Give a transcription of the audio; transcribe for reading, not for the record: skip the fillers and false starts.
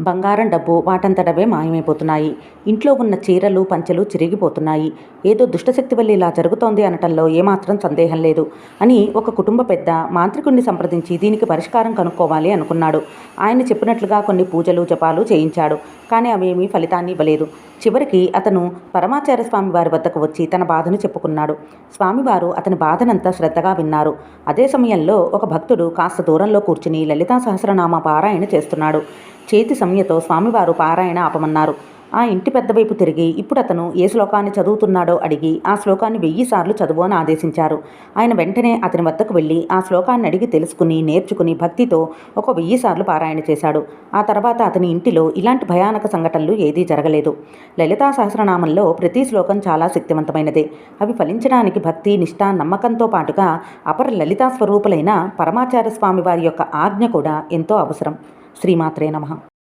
బంగారం, డబ్బు వాటంతటవే మాయమైపోతున్నాయి. ఇంట్లో ఉన్న చీరలు, పంచెలు చిరిగిపోతున్నాయి. ఏదో దుష్టశక్తి వల్ల ఇలా జరుగుతోంది అనటంలో ఏమాత్రం సందేహం లేదు అని ఒక కుటుంబ పెద్ద మాంత్రికుణ్ణి సంప్రదించి దీనికి పరిష్కారం కనుక్కోవాలి అనుకున్నాడు. ఆయన చెప్పినట్లుగా కొన్ని పూజలు, జపాలు చేయించాడు. కానీ అవేమీ ఫలితాన్ని ఇవ్వలేదు. చివరికి అతను పరమాచార్య స్వామివారి వద్దకు వచ్చి తన బాధను చెప్పుకున్నాడు. స్వామివారు అతని బాధనంతా శ్రద్ధగా విన్నారు. అదే సమయంలో ఒక భక్తుడు కాస్త దూరంలో కూర్చుని లలితా సహస్రనామ పారాయణ చేస్తున్నాడు. చేతి సంజ్ఞతో స్వామివారు పారాయణ ఆపమన్నారు. ఆ ఇంటి పెద్ద వైపు తిరిగి ఇప్పుడు అతను ఏ శ్లోకాన్ని చదువుతున్నాడో అడిగి ఆ శ్లోకాన్ని 1000 సార్లు చదువు అని ఆదేశించారు. ఆయన వెంటనే అతని వద్దకు వెళ్ళి ఆ శ్లోకాన్ని అడిగి తెలుసుకుని నేర్చుకుని భక్తితో ఒక 1000 సార్లు పారాయణ చేశాడు. ఆ తర్వాత అతని ఇంటిలో ఇలాంటి భయానక సంఘటనలు ఏదీ జరగలేదు. లలితా సహస్రనామంలో ప్రతి శ్లోకం చాలా శక్తివంతమైనదే. అవి ఫలించడానికి భక్తి, నిష్ఠ, నమ్మకంతో పాటుగా అపర లలితా స్వరూపులైన పరమాచార్య స్వామి వారి యొక్క ఆజ్ఞ కూడా ఎంతో అవసరం. శ్రీమాత్రే నమః.